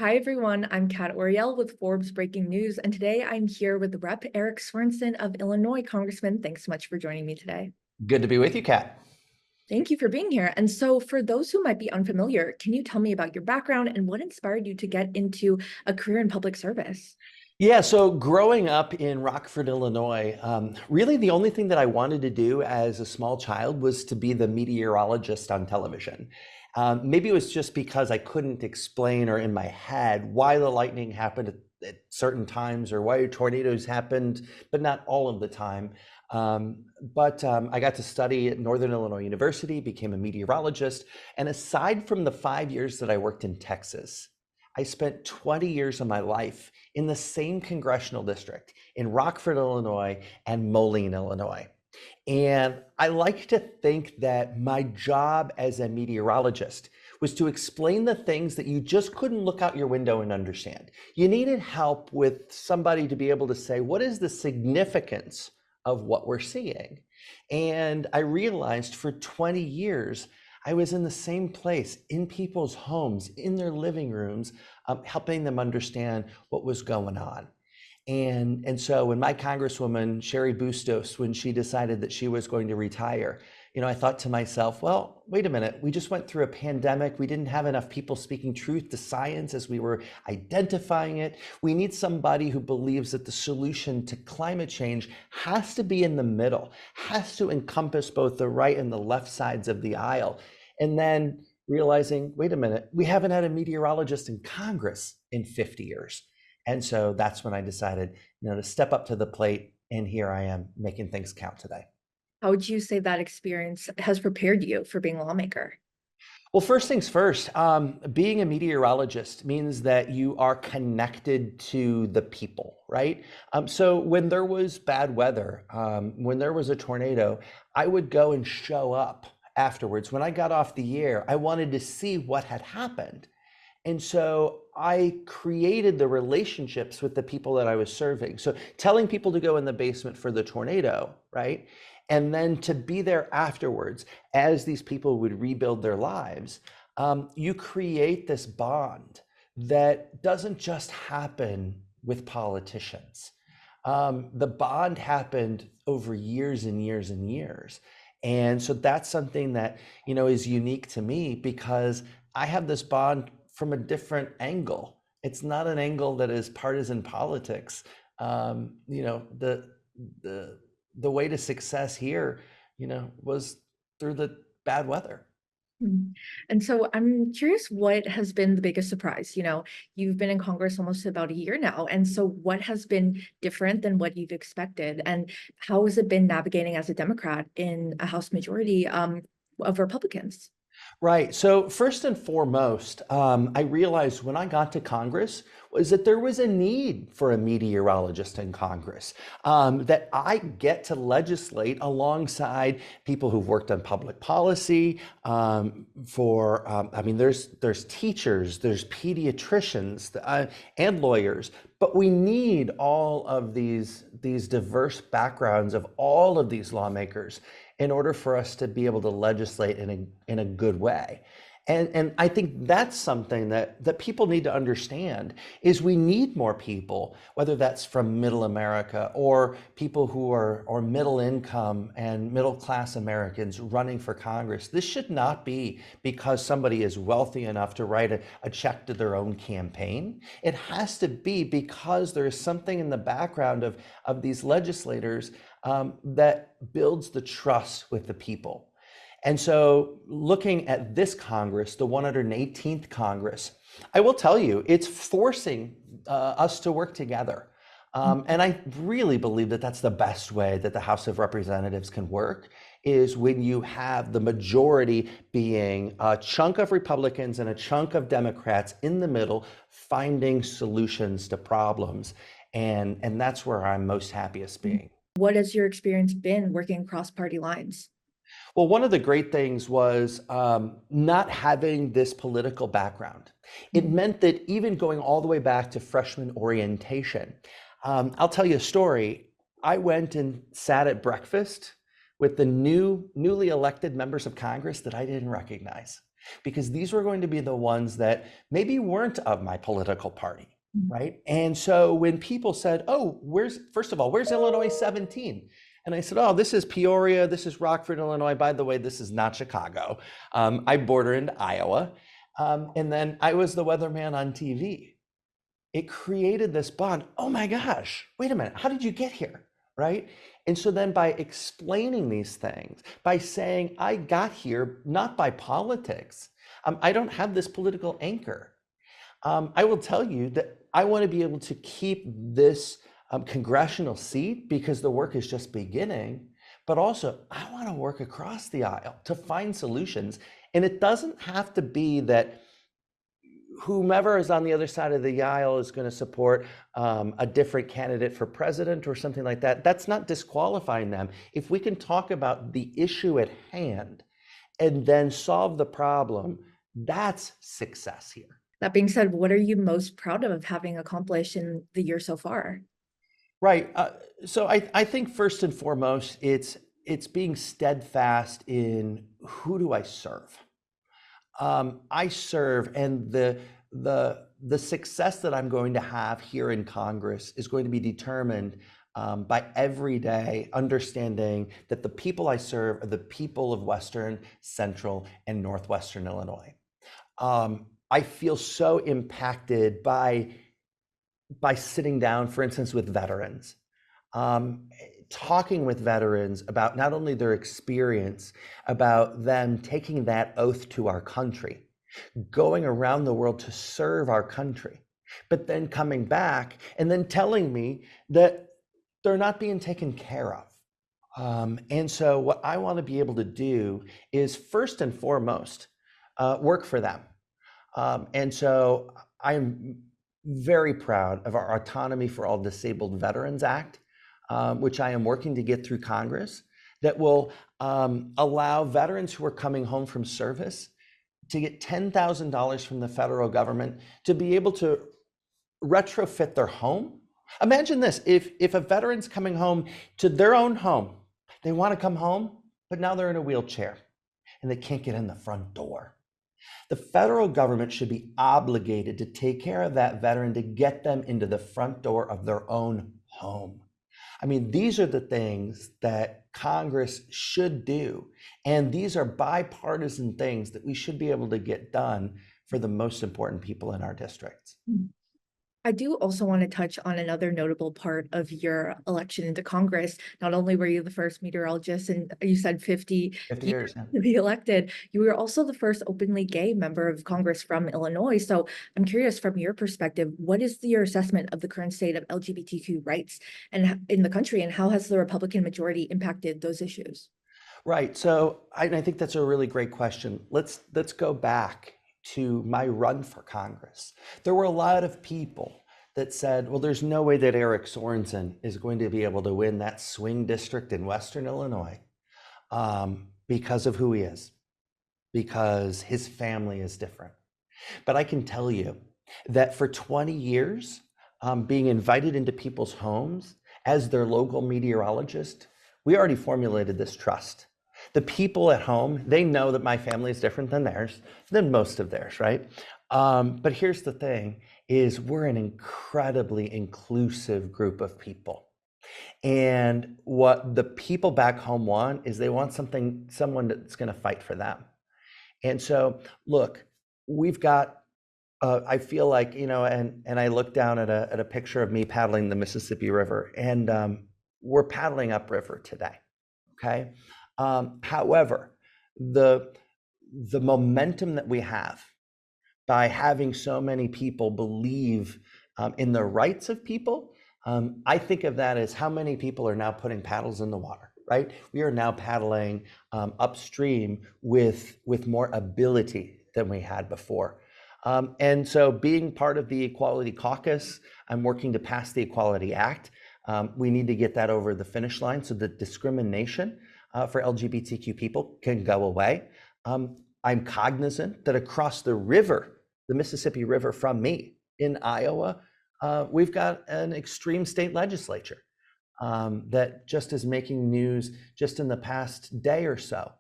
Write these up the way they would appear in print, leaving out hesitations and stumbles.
Hi, everyone. I'm Cat Oriel with Forbes Breaking News, and today I'm here with Rep. Eric Sorensen of Illinois. Congressman, thanks so much for joining me today. Good to be with you, Kat. Thank you for being here. And so for those who might be unfamiliar, can you tell me about your background and what inspired you to get into a career in public service? Yeah, so growing up in Rockford, Illinois, really the only thing that I wanted to do as a small child was to be the meteorologist on television. Maybe it was just because I couldn't explain or in my head why the lightning happened at certain times or why tornadoes happened, but not all of the time. But I got to study at Northern Illinois University, became a meteorologist, and aside from the 5 years that I worked in Texas, I spent 20 years of my life in the same congressional district in Rockford, Illinois, and Moline, Illinois. And I like to think that my job as a meteorologist was to explain the things that you just couldn't look out your window and understand. You needed help with somebody to be able to say, what is the significance of what we're seeing? And I realized for 20 years, I was in the same place, in people's homes, in their living rooms, helping them understand what was going on. And so when my Congresswoman, Sherry Bustos, when she decided that she was going to retire, I thought to myself, well, wait a minute, we just went through a pandemic. We didn't have enough people speaking truth to science as we were identifying it. We need somebody who believes that the solution to climate change has to be in the middle, has to encompass both the right and the left sides of the aisle. And then realizing, wait a minute, we haven't had a meteorologist in Congress in 50 years. And so that's when I decided, to step up to the plate, and here I am making things count today. How would you say that experience has prepared you for being a lawmaker? Well, first things first, being a meteorologist means that you are connected to the people, right? So when there was bad weather, when there was a tornado, I would go and show up afterwards. When I got off the air, I wanted to see what had happened. And so I created the relationships with the people that I was serving. So telling people to go in the basement for the tornado, right? And then to be there afterwards as these people would rebuild their lives, you create this bond that doesn't just happen with politicians. The bond happened over years and years and years. And so that's something that, is unique to me because I have this bond from a different angle. It's not an angle that is partisan politics. The way to success here, was through the bad weather. Mhm. And so I'm curious what has been the biggest surprise? You've been in Congress almost about a year now. And so what has been different than what you've expected? And how has it been navigating as a Democrat in a House majority of Republicans? Right. So first and foremost, I realized when I got to Congress was that there was a need for a meteorologist in Congress, that I get to legislate alongside people who've worked on public policy. There's teachers, there's pediatricians, and lawyers, but we need all of these diverse backgrounds of all of these lawmakers in order for us to be able to legislate in a good way. And I think that's something that people need to understand is we need more people, whether that's from middle America or people who are middle income and middle class Americans running for Congress. This should not be because somebody is wealthy enough to write a check to their own campaign. It has to be because there is something in the background of these legislators that builds the trust with the people. And so looking at this Congress, the 118th Congress, I will tell you, it's forcing us to work together. And I really believe that that's the best way that the House of Representatives can work, is when you have the majority being a chunk of Republicans and a chunk of Democrats in the middle, finding solutions to problems. And that's where I'm most happiest being. What has your experience been working across party lines? Well, one of the great things was not having this political background. It meant that even going all the way back to freshman orientation, I'll tell you a story. I went and sat at breakfast with the newly elected members of Congress that I didn't recognize. because these were going to be the ones that maybe weren't of my political party, Mm. right? And so when people said, oh, first of all, where's Illinois 17? And I said, oh, this is Peoria, this is Rockford, Illinois. By the way, this is not Chicago. I border into Iowa. And then I was the weatherman on TV. It created this bond. Oh my gosh, wait a minute, how did you get here, right? And so then by explaining these things, by saying, I got here not by politics, I don't have this political anchor. I will tell you that I want to be able to keep this congressional seat because the work is just beginning, but also I want to work across the aisle to find solutions. And it doesn't have to be that whomever is on the other side of the aisle is going to support a different candidate for president or something like that. That's not disqualifying them. If we can talk about the issue at hand and then solve the problem, that's success here. That being said, what are you most proud of having accomplished in the year so far? Right. So I think first and foremost, it's being steadfast in who do I serve. I serve, and the success that I'm going to have here in Congress is going to be determined by every day understanding that the people I serve are the people of Western, Central, and Northwestern Illinois. I feel so impacted by sitting down, for instance, with veterans, talking with veterans about not only their experience, about them taking that oath to our country, going around the world to serve our country, but then coming back and then telling me that they're not being taken care of. And so what I want to be able to do is first and foremost, work for them. And so I'm very proud of our Autonomy for All Disabled Veterans Act, which I am working to get through Congress, that will allow veterans who are coming home from service to get $10,000 from the federal government to be able to retrofit their home. Imagine this, if a veteran's coming home to their own home, they want to come home, but now they're in a wheelchair and they can't get in the front door. The federal government should be obligated to take care of that veteran to get them into the front door of their own home. I mean, these are the things that Congress should do. And these are bipartisan things that we should be able to get done for the most important people in our districts. I do also want to touch on another notable part of your election into Congress. Not only were you the first meteorologist, and you said 50 50 years years. Yeah. to be elected, you were also the first openly gay member of Congress from Illinois. So I'm curious, from your perspective, what is your assessment of the current state of LGBTQ rights and in the country, and how has the Republican majority impacted those issues? Right. So I think that's a really great question. Let's go back to my run for Congress. There were a lot of people that said, well, there's no way that Eric Sorensen is going to be able to win that swing district in Western Illinois because of who he is, because his family is different. But I can tell you that for 20 years, being invited into people's homes as their local meteorologist, we already formulated this trust. The people at home, they know that my family is different than theirs, than most of theirs, right? But here's the thing, is we're an incredibly inclusive group of people. And what the people back home want is they want someone that's gonna fight for them. And so, look, we've got, I feel like, and I look down at a picture of me paddling the Mississippi River, and we're paddling upriver today, okay? However, the momentum that we have by having so many people believe in the rights of people, I think of that as how many people are now putting paddles in the water, right? We are now paddling upstream with more ability than we had before. And so being part of the Equality Caucus, I'm working to pass the Equality Act. We need to get that over the finish line so that discrimination for LGBTQ people can go away. I'm cognizant that across the river, the Mississippi River from me in Iowa, we've got an extreme state legislature that just is making news just in the past day or so.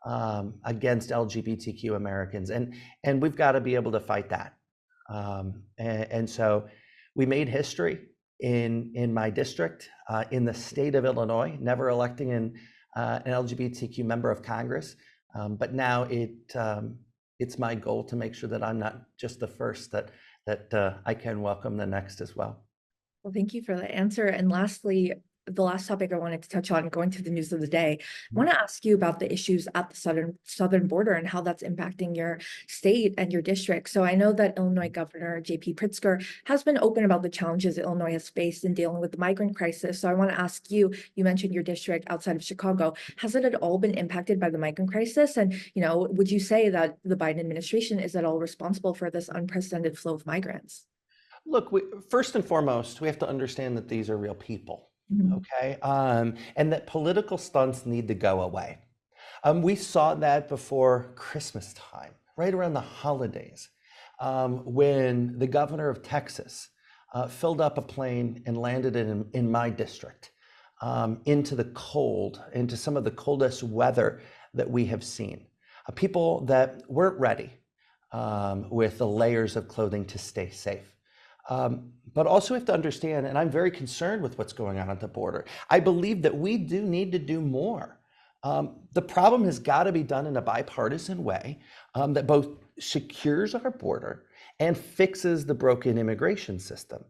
against LGBTQ Americans, and we've got to be able to fight that. And so we made history in my district, in the state of Illinois, never electing an LGBTQ member of Congress. But now it's my goal to make sure that I'm not just the first, that I can welcome the next as well. Well, thank you for the answer. And lastly, the last topic I wanted to touch on, going to the news of the day, I want to ask you about the issues at the southern border and how that's impacting your state and your district. So I know that Illinois Governor J.P. Pritzker has been open about the challenges Illinois has faced in dealing with the migrant crisis. So I want to ask you, you mentioned your district outside of Chicago. Has it at all been impacted by the migrant crisis? And, would you say that the Biden administration is at all responsible for this unprecedented flow of migrants? Look, first and foremost, we have to understand that these are real people, Mhm. okay? And that political stunts need to go away. We saw that before Christmas time, right around the holidays, when the governor of Texas filled up a plane and landed in my district, into the cold, into some of the coldest weather that we have seen. People that weren't ready with the layers of clothing to stay safe. But also we have to understand, and I'm very concerned with what's going on at the border. I believe that we do need to do more. The problem has got to be done in a bipartisan way that both secures our border and fixes the broken immigration system.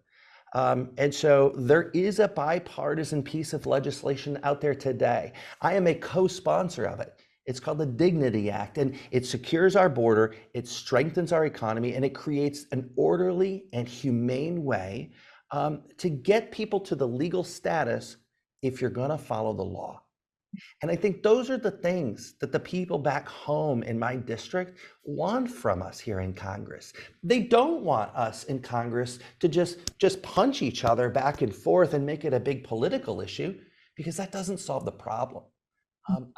And so there is a bipartisan piece of legislation out there today. I am a co-sponsor of it. It's called the Dignity Act, and it secures our border, it strengthens our economy, and it creates an orderly and humane way to get people to the legal status if you're going to follow the law. And I think those are the things that the people back home in my district want from us here in Congress. They don't want us in Congress to just punch each other back and forth and make it a big political issue, because that doesn't solve the problem.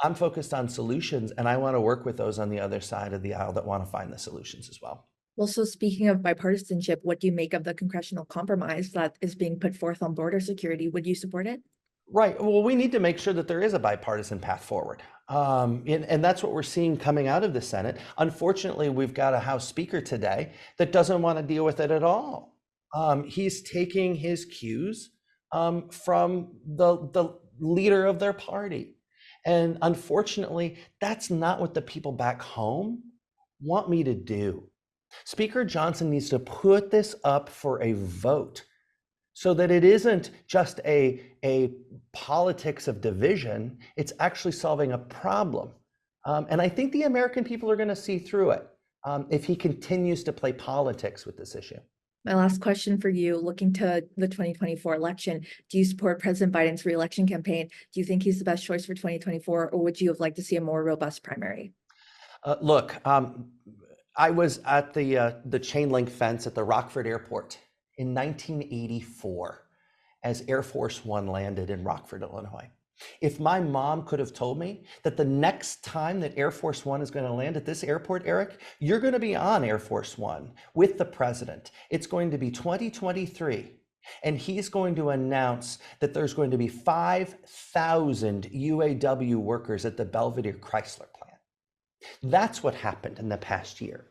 I'm focused on solutions, and I want to work with those on the other side of the aisle that want to find the solutions as well. Well, so speaking of bipartisanship, what do you make of the congressional compromise that is being put forth on border security? Would you support it? Right. Well, we need to make sure that there is a bipartisan path forward. And that's what we're seeing coming out of the Senate. Unfortunately, we've got a House Speaker today that doesn't want to deal with it at all. He's taking his cues from the leader of their party. And unfortunately, that's not what the people back home want me to do. Speaker Johnson needs to put this up for a vote so that it isn't just a politics of division, it's actually solving a problem. And I think the American people are going to see through it if he continues to play politics with this issue. My last question for you, looking to the 2024 election, do you support President Biden's reelection campaign? Do you think he's the best choice for 2024, or would you have liked to see a more robust primary? Look, I was at the chain link fence at the Rockford Airport in 1984 as Air Force One landed in Rockford, Illinois. If my mom could have told me that the next time that Air Force One is going to land at this airport, Eric, you're going to be on Air Force One with the president. It's going to be 2023. And he's going to announce that there's going to be 5,000 UAW workers at the Belvedere Chrysler plant. That's what happened in the past year,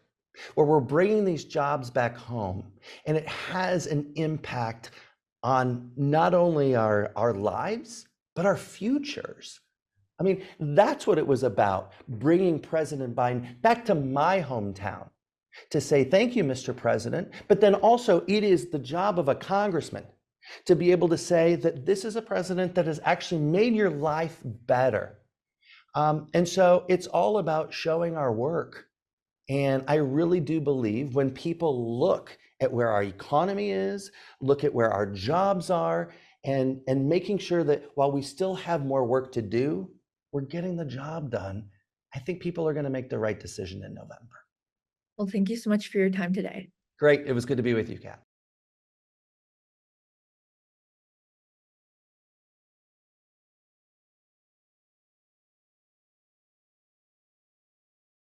where we're bringing these jobs back home, and it has an impact on not only our lives, but our futures. I mean, that's what it was about, bringing President Biden back to my hometown to say, thank you, Mr. President. But then also, it is the job of a congressman to be able to say that this is a president that has actually made your life better. And so it's all about showing our work. And I really do believe when people look at where our economy is, look at where our jobs are, and making sure that while we still have more work to do, we're getting the job done, I think people are going to make the right decision in November. Well, thank you so much for your time today. Great. It was good to be with you, Kat.